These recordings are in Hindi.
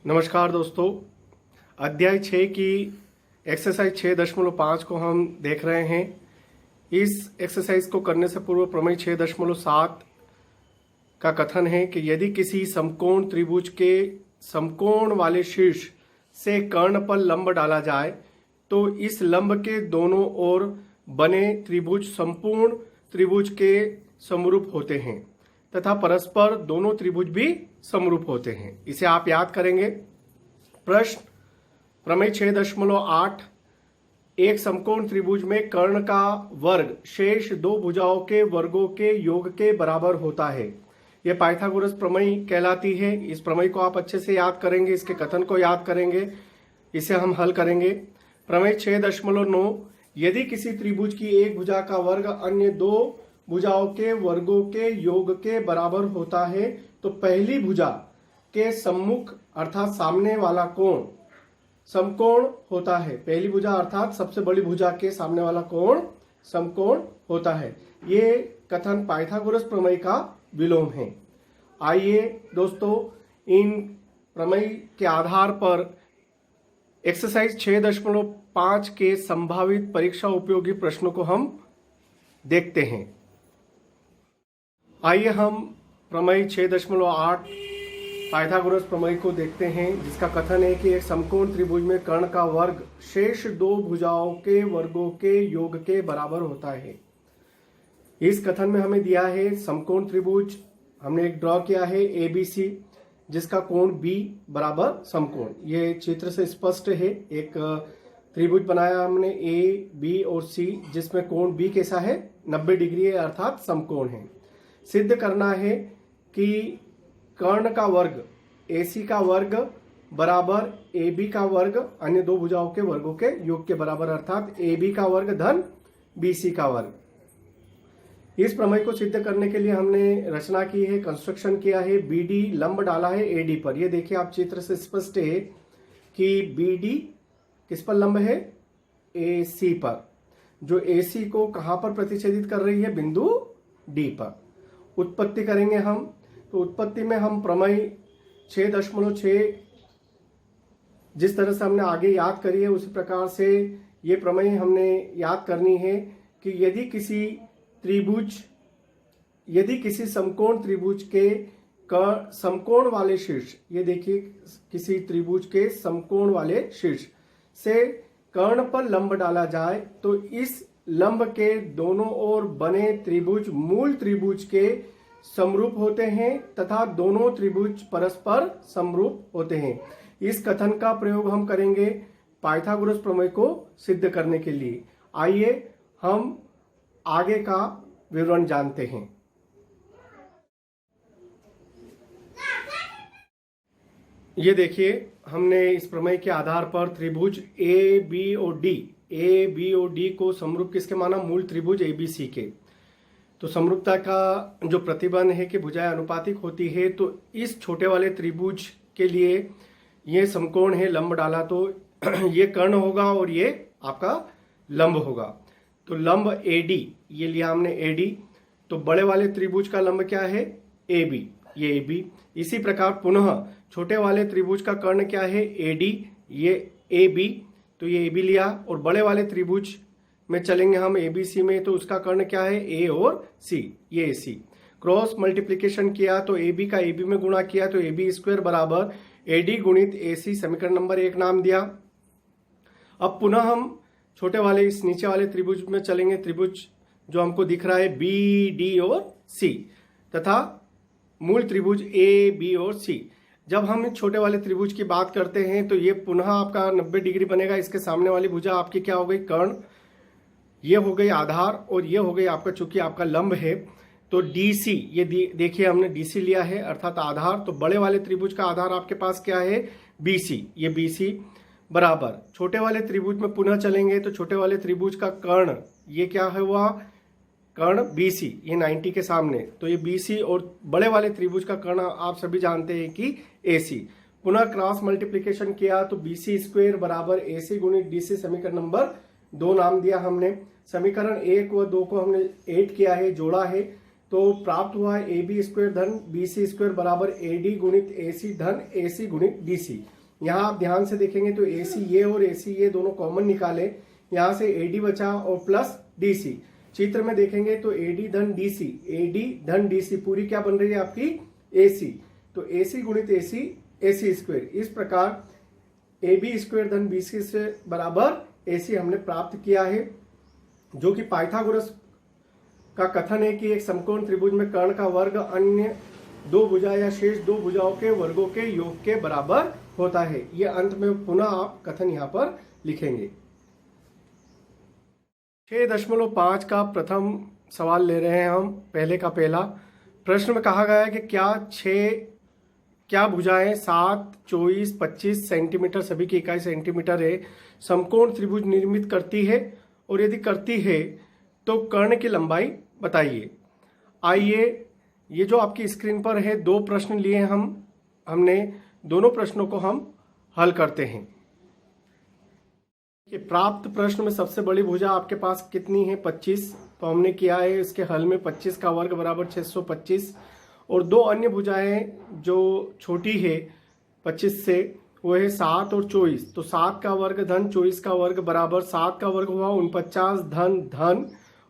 नमस्कार दोस्तों, अध्याय 6 की एक्सरसाइज 6.5 को हम देख रहे हैं। इस एक्सरसाइज को करने से पूर्व प्रमेय 6.7 का कथन है कि यदि किसी समकोण त्रिभुज के समकोण वाले शीर्ष से कर्ण पर लंब डाला जाए तो इस लंब के दोनों ओर बने त्रिभुज संपूर्ण त्रिभुज के समरूप होते हैं तथा परस्पर दोनों त्रिभुज भी समरूप होते हैं। इसे आप याद करेंगे। प्रश्न प्रमेय 6.8 एक समकोण त्रिभुज में कर्ण का वर्ग शेष दो भुजाओं के वर्गों के योग के बराबर होता है। यह पाइथागोरस प्रमेय कहलाती है। इस प्रमेय को आप अच्छे से याद करेंगे, इसके कथन को याद करेंगे, इसे हम हल करेंगे। प्रमेय 6.9 यदि किसी त्रिभुज की एक भुजा का वर्ग अन्य दो भुजाओं के वर्गों के योग के बराबर होता है तो पहली भुजा के सम्मुख अर्थात सामने वाला कोण समकोण होता है। पहली भुजा अर्थात सबसे बड़ी भुजा के सामने वाला कोण समकोण होता है। ये कथन पाइथागोरस प्रमेय का विलोम है। आइए दोस्तों, इन प्रमेय के आधार पर एक्सरसाइज 6.5 के संभावित परीक्षा उपयोगी प्रश्नों को हम देखते हैं। आइए हम प्रमेय 6.8 पाइथागोरस प्रमेय को देखते हैं, जिसका कथन है कि एक समकोण त्रिभुज में कर्ण का वर्ग शेष दो भुजाओं के वर्गों के योग के बराबर होता है। इस कथन में हमें दिया है समकोण त्रिभुज, हमने एक ड्रॉ किया है ABC, जिसका कोण B बराबर समकोण। ये चित्र से स्पष्ट है। एक त्रिभुज बनाया हमने A, B और C, जिसमें कोण B कैसा है, 90 डिग्री है अर्थात समकोण है। सिद्ध करना है कि कर्ण का वर्ग AC का वर्ग बराबर AB का वर्ग अन्य दो भुजाओं के वर्गों के योग के बराबर अर्थात AB का वर्ग धन BC का वर्ग। इस प्रमेय को सिद्ध करने के लिए हमने रचना की है, कंस्ट्रक्शन किया है। BD लंब डाला है AD पर। ये देखिए आप चित्र से स्पष्ट है कि BD किस पर लंब है, AC पर, जो AC को कहां पर प्रतिच्छेदित कर रही है, बिंदु D पर। उत्पत्ति करेंगे हम, तो उत्पत्ति में हम प्रमेय 6.6 जिस तरह से हमने आगे याद करी है उसी प्रकार से ये प्रमेय हमने याद करनी है कि यदि किसी समकोण त्रिभुज के समकोण वाले शीर्ष, ये देखिए किसी त्रिभुज के समकोण वाले शीर्ष से कर्ण पर लंब डाला जाए तो इस लंब के दोनों ओर बने त्रिभुज मूल त्रिभुज के समरूप होते हैं तथा दोनों त्रिभुज परस्पर समरूप होते हैं। इस कथन का प्रयोग हम करेंगे पाइथागोरस प्रमेय को सिद्ध करने के लिए। आइए हम आगे का विवरण जानते हैं। ये देखिए, हमने इस प्रमेय के आधार पर त्रिभुज A, B और D को समरूप किसके माना, मूल त्रिभुज ABC के। तो समरूपता का जो प्रतिबंध है कि भुजाएं अनुपातिक होती है, तो इस छोटे वाले त्रिभुज के लिए ये समकोण है, लंब डाला तो ये कर्ण होगा और ये आपका लंब होगा। तो लंब AD, ये लिया हमने AD, तो बड़े वाले त्रिभुज का लंब क्या है, AB, ये AB। इसी प्रकार पुनः छोटे वाले त्रिभुज का कर्ण क्या है, AD, ये AB, तो ये AB लिया। और बड़े वाले त्रिभुज में चलेंगे हम ABC में, तो उसका कर्ण क्या है, A और C, ये AC। क्रॉस मल्टीप्लिकेशन किया तो AB का AB में गुणा किया तो AB स्क्वायर बराबर AD गुणित AC, समीकरण नंबर 1 नाम दिया। अब पुनः हम छोटे वाले इस नीचे वाले त्रिभुज में चलेंगे, त्रिभुज जो हमको दिख रहा है BD और C तथा मूल त्रिभुज AB और C। जब हम इस छोटे वाले त्रिभुज की बात करते हैं तो ये पुनः आपका 90 डिग्री बनेगा। इसके सामने वाली भुजा आपकी क्या हो गई, कर्ण, ये हो गई आधार और ये हो गई आपका, चूंकि आपका लंब है तो DC, ये देखिए हमने DC लिया है अर्थात आधार। तो बड़े वाले त्रिभुज का आधार आपके पास क्या है, BC, ये BC बराबर छोटे वाले त्रिभुज में पुनः चलेंगे तो छोटे वाले त्रिभुज का कर्ण ये क्या है, हुआ कर्ण BC, ये 90 के सामने, तो ये BC। और बड़े वाले त्रिभुज का कर्ण आप सभी जानते हैं कि AC। पुनः क्रॉस मल्टीप्लिकेशन किया तो BC स्क्वायर बराबर AC गुणित DC, समीकरण नंबर 2 नाम दिया हमने। समीकरण 1 व 2 को हमने ऐड किया है, जोड़ा है, तो प्राप्त हुआ है AB स्क्वायर धन BC स्क्वायर बराबर AD गुणित AC धन AC गुणित DC। यहाँ आप ध्यान से देखेंगे तो AC ये और AC ये दोनों कॉमन निकाले, यहाँ से AD बचा और प्लस DC। चित्र में देखेंगे तो AD धन DC पूरी क्या बन रही है आपकी AC। तो AC गुणित AC स्क्वायर। इस प्रकार AB स्क्वायर धन BC से बराबर AC हमने प्राप्त किया है, जो कि पाइथागोरस का कथन है कि एक समकोण त्रिभुज में कर्ण का वर्ग अन्य दो भुजा या शेष दो भुजाओं के वर्गों के योग के बराबर होता है। यह अंत में पुनः आप कथन यहां पर लिखेंगे। 6.5 का प्रथम सवाल ले रहे हैं हम। पहले का पहला प्रश्न में कहा गया है कि क्या भुजाएं 7, 24, 25 सेंटीमीटर सभी की इकाई सेंटीमीटर है समकोण त्रिभुज निर्मित करती है, और यदि करती है तो कर्ण की लंबाई बताइए। आइए, ये जो आपकी स्क्रीन पर है 2 प्रश्न लिए हमने दोनों प्रश्नों को हम हल करते हैं। कि प्राप्त प्रश्न में सबसे बड़ी भुजा आपके पास कितनी है 25, तो हमने किया है इसके हल में 25 का वर्ग बराबर 625, और 2 अन्य भुजाएं जो छोटी है 25 से वो है 7 और 24। तो 7 का वर्ग धन 24 का वर्ग बराबर 7 का वर्ग हुआ 49 धन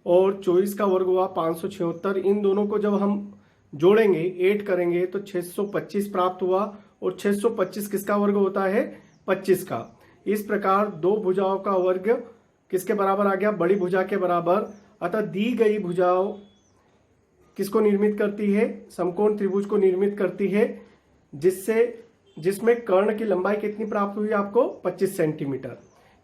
और 24 का वर्ग हुआ 576। इन दोनों को जब हम जोड़ेंगे ऐड करेंगे तो 625 प्राप्त हुआ, और 625 किसका वर्ग होता है 25 का। इस प्रकार 2 भुजाओं का वर्ग किसके बराबर आ गया बड़ी भुजा के बराबर। अतः दी गई भुजाओं किसको निर्मित करती है समकोण त्रिभुज को निर्मित करती है, जिसमें कर्ण की लंबाई कितनी प्राप्त हुई आपको 25 सेंटीमीटर।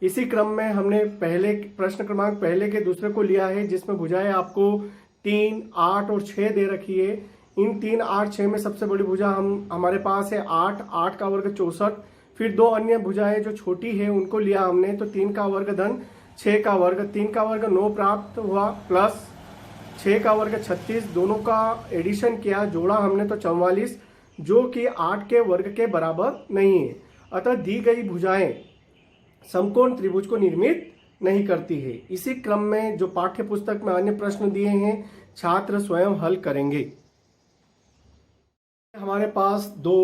इसी क्रम में हमने पहले प्रश्न क्रमांक पहले के दूसरे को लिया है, जिसमें भुजाएं आपको 3, 8 और 6 दे रखी है। इन 3, 8, 6 में सबसे बड़ी भुजा हमारे पास है 8 का वर्ग 64। फिर 2 अन्य भुजाएं जो छोटी है उनको लिया हमने, तो 3 का वर्ग धन 6 का वर्ग, 3 का वर्ग 9 प्राप्त हुआ, प्लस 6 का वर्ग 36। दोनों का एडिशन किया, जोड़ा हमने तो 44, जो कि 8 के वर्ग के बराबर नहीं है। अतः दी गई भुजाएं समकोण त्रिभुज को निर्मित नहीं करती है। इसी क्रम में जो पाठ्य पुस्तक में अन्य प्रश्न दिए हैं छात्र स्वयं हल करेंगे। हमारे पास 2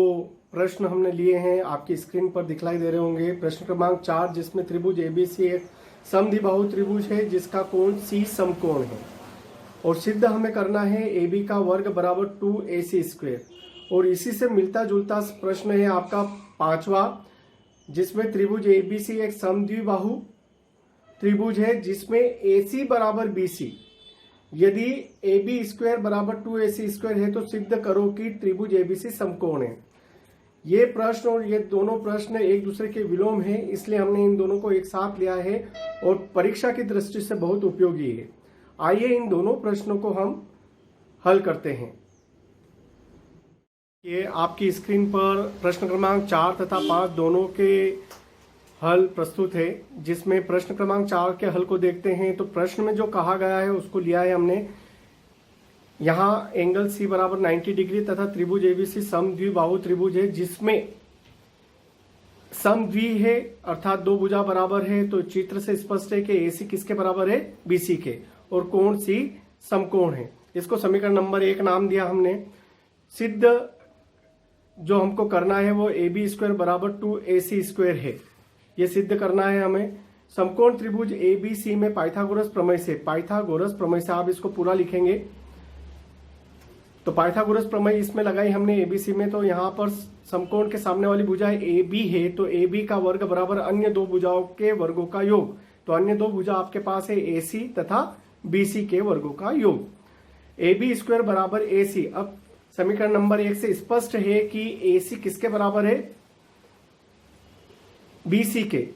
प्रश्न हमने लिए हैं, आपकी स्क्रीन पर दिखलाई दे रहे होंगे। प्रश्न क्रमांक 4, जिसमें त्रिभुज ABC एक समद्विबाहु त्रिभुज है जिसका कोण C समकोण है, और सिद्ध हमें करना है AB का वर्ग बराबर 2AC स्क्वायर। और इसी से मिलता जुलता प्रश्न है आपका 5वां, जिसमें त्रिभुज ABC एक समद्विबाहु त्रिभुज है जिसमें AC बराबर BC। यदि AB स्क्वायर बराबर 2AC स्क्वायर है तो सिद्ध करो कि त्रिभुज ABC समकोण है। ये प्रश्न और ये दोनों प्रश्न एक दूसरे के विलोम है, इसलिए हमने इन दोनों को एक साथ लिया है और परीक्षा की दृष्टि से बहुत उपयोगी है। आइए इन दोनों प्रश्नों को हम हल करते हैं। ये आपकी स्क्रीन पर प्रश्न क्रमांक 4 तथा 5 दोनों के हल प्रस्तुत है। जिसमें प्रश्न क्रमांक 4 के हल को देखते हैं तो प्रश्न में जो कहा गया है उसको लिया है हमने। यहाँ एंगल C बराबर 90 डिग्री तथा त्रिभुज ABC समद्विबाहु त्रिभुज है जिसमें समद्वि है अर्थात 2 भुजा बराबर है। तो चित्र से स्पष्ट है कि AC किसके बराबर है BC के, और कोण C समकोण है। इसको समीकरण नंबर 1 नाम दिया हमने। सिद्ध जो हमको करना है वो AB स्क्वायर बराबर 2AC स्क्वायर है, ये सिद्ध करना है हमें। समकोण त्रिभुज ABC में पाइथागोरस प्रमेय से आप इसको पूरा लिखेंगे। तो पाइथागोरस प्रमेय इसमें लगाई हमने ABC में, तो यहाँ पर समकोण के सामने वाली भुजा AB है, तो AB का वर्ग बराबर अन्य 2 भुजाओं के वर्गों का योग। तो अन्य 2 भुजा आपके पास है AC तथा BC के वर्गों का योग। AB स्क्वायर बराबर AC। अब समीकरण नंबर 1 से स्पष्ट है कि AC किसके बराबर है BC के।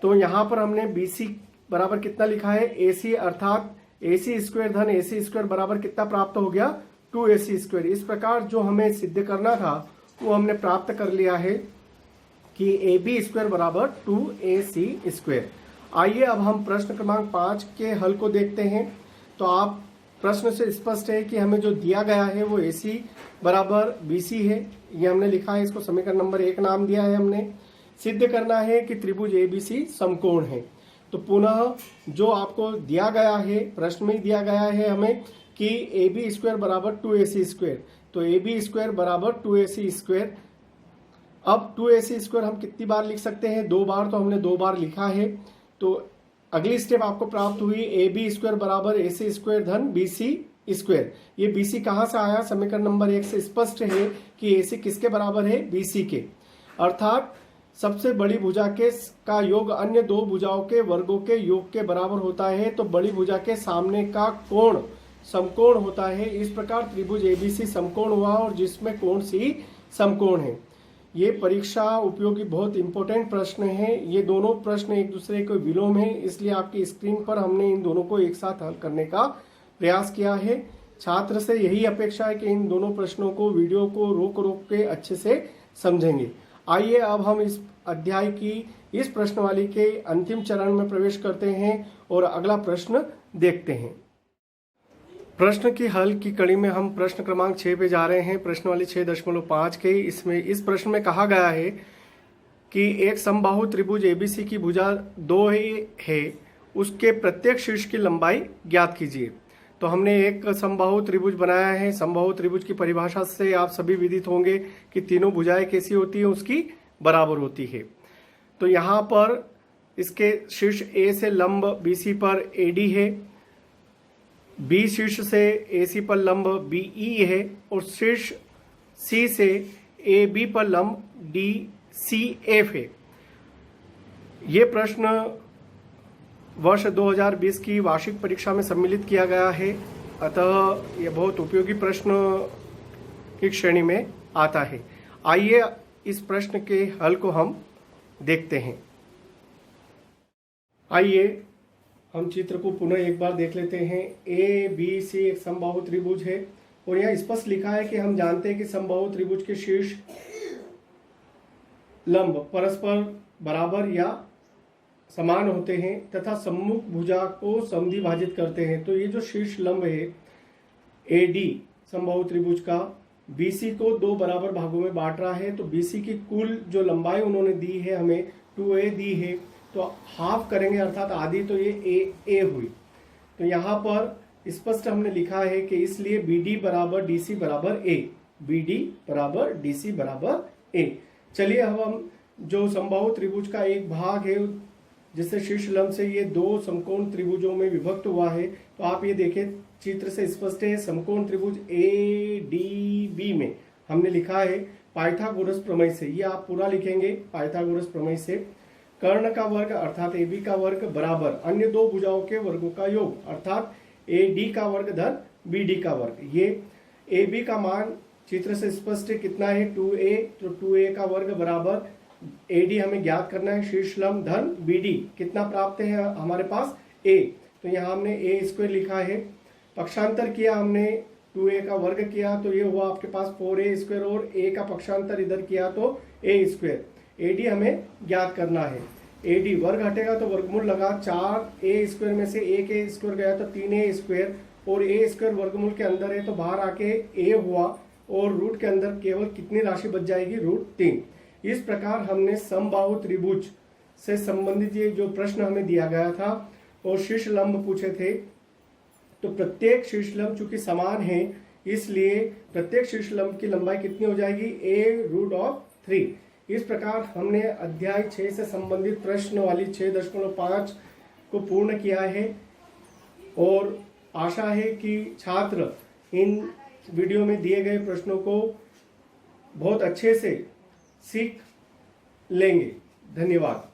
तो यहां पर हमने BC बराबर कितना लिखा है AC, अर्थात AC स्क्वायर धन AC स्क्वायर बराबर कितना प्राप्त हो गया 2AC स्क्वायर। इस प्रकार जो हमें सिद्ध करना था वो हमने प्राप्त कर लिया है कि AB स्क्वायर बराबर 2AC स्क्वायर। आइए अब हम प्रश्न क्रमांक 5 के हल को देखते हैं। तो आप प्रश्न से स्पष्ट है कि हमें जो दिया गया है वो AC बराबर BC है, ये हमने लिखा है। इसको समीकरण नंबर 1 नाम दिया है हमने। सिद्ध करना है कि त्रिभुज ABC समकोण है। तो पुनः जो आपको दिया गया है प्रश्न में दिया गया है हमें कि AB स्क्वायर बराबर 2AC स्क्वायर। तो AB स्क्वायर बराबर 2AC स्क्वायर अब 2ac² हम कितनी बार लिख सकते हैं? 2 बार। तो हमने 2 बार लिखा है। तो अगली स्टेप आपको प्राप्त हुई ab² बराबर ac² धन bc²। ये bc कहां से आया? समीकरण नंबर 1 से स्पष्ट है कि ac किसके बराबर है? bc के। अर्थात सबसे बड़ी भुजा का योग अन्य दो भुजाओं के वर्गों के योग के बराबर होता है। तो बड़ी भुजा के सामने का कोण समकोण होता है। इस प्रकार त्रिभुज एबीसी समकोण हुआ और जिसमें कोण सी समकोण है। ये परीक्षा उपयोगी बहुत इंपॉर्टेंट प्रश्न है। ये दोनों प्रश्न एक दूसरे के विलोम है, इसलिए आपकी स्क्रीन पर हमने इन दोनों को एक साथ हल करने का प्रयास किया है। छात्र से यही अपेक्षा है कि इन दोनों प्रश्नों को वीडियो को रोक रोक के अच्छे से समझेंगे। आइए अब हम इस अध्याय की इस प्रश्नवाली के अंतिम चरण में प्रवेश करते हैं और अगला प्रश्न देखते हैं। प्रश्न की हल की कड़ी में हम प्रश्न क्रमांक 6 पे जा रहे हैं। प्रश्नवाली 6.5 के इसमें इस प्रश्न में कहा गया है कि एक समबाहु त्रिभुज एबीसी की भुजा 2 है, उसके प्रत्येक शीर्ष की लंबाई ज्ञात कीजिए। तो हमने एक समबाहु त्रिभुज बनाया है। समबाहु त्रिभुज की परिभाषा से आप सभी विदित होंगे कि तीनों भुजाएं कैसी होती है? उसकी बराबर होती है। तो यहाँ पर इसके शीर्ष ए से लंब बीसी पर एडी है, बी शीर्ष से एसी पर लंब बीई है और शीर्ष सी से ए बी पर लंब डी सी एफ है। ये प्रश्न वर्ष 2020 की वार्षिक परीक्षा में सम्मिलित किया गया है, अतः यह बहुत उपयोगी प्रश्न की श्रेणी में आता है। आइए इस प्रश्न के हल को हम देखते हैं। आइए हम चित्र को पुनः एक बार देख लेते हैं। ए बी सी एक समबाहु त्रिभुज है और यह स्पष्ट लिखा है कि हम जानते हैं कि समबाहु त्रिभुज के शीर्ष लंब परस्पर बराबर या समान होते हैं तथा सम्मुख भुजा को समद्विभाजित करते हैं। तो ये जो शीर्ष लंब है एडी समबाहु त्रिभुज का बीसी को 2 बराबर भागों में बांट रहा है। तो बीसी की कुल जो लंबाई उन्होंने दी है हमें 2a दी है, तो हाफ करेंगे अर्थात आधी, तो ये a हुई। तो यहाँ पर स्पष्ट हमने लिखा है कि इसलिए BD बराबर DC बराबर a, BD बराबर DC बराबर a। चलिए अब हम जो समबाहु त्रिभुज का एक भाग है जिससे शीर्ष लंब से ये 2 समकोण त्रिभुजों में विभक्त हुआ है, तो आप ये देखें चित्र से स्पष्ट है। समकोण त्रिभुज ADB में हमने लिखा है पाइथागोरस प्रमेय से, ये आप पूरा लिखेंगे पाइथागोरस प्रमेय से, कर्ण का वर्ग अर्थात AB का वर्ग बराबर अन्य दो भुजाओं के वर्गों का योग अर्थात AD का वर्ग धन BD का वर्ग। ये AB का मान चित्र से स्पष्ट है कितना है? 2a। तो 2a का वर्ग बराबर AD हमें ज्ञात करना है, शीर्ष लंब धन BD कितना प्राप्त है हमारे पास? a। तो यहाँ हमने a² लिखा है, पक्षांतर किया हमने 2a का वर्ग किया तो ये हुआ आपके पास 4a² और a का पक्षांतर इधर किया तो a²। AD हमें ज्ञात करना है। AD वर्ग हटेगा तो वर्गमूल लगा, 4a² में से 1a² गया तो 3a² और a² वर्गमूल के अंदर है तो बाहर आके a हुआ और रूट के अंदर केवल कितनी राशि बच जाएगी? √3। इस प्रकार हमने समबाहु त्रिभुज से संबंधित ये जो प्रश्न हमें दिया गया था और शीर्ष लंब पूछे थे, तो प्रत्येक शीर्ष लंब चूंकि समान है इसलिए प्रत्येक शीर्ष लंब की लंबाई कितनी हो जाएगी? a√3। इस प्रकार हमने अध्याय 6 से संबंधित प्रश्न वाली 6.5 को पूर्ण किया है और आशा है कि छात्र इन वीडियो में दिए गए प्रश्नों को बहुत अच्छे से सीख लेंगे। धन्यवाद।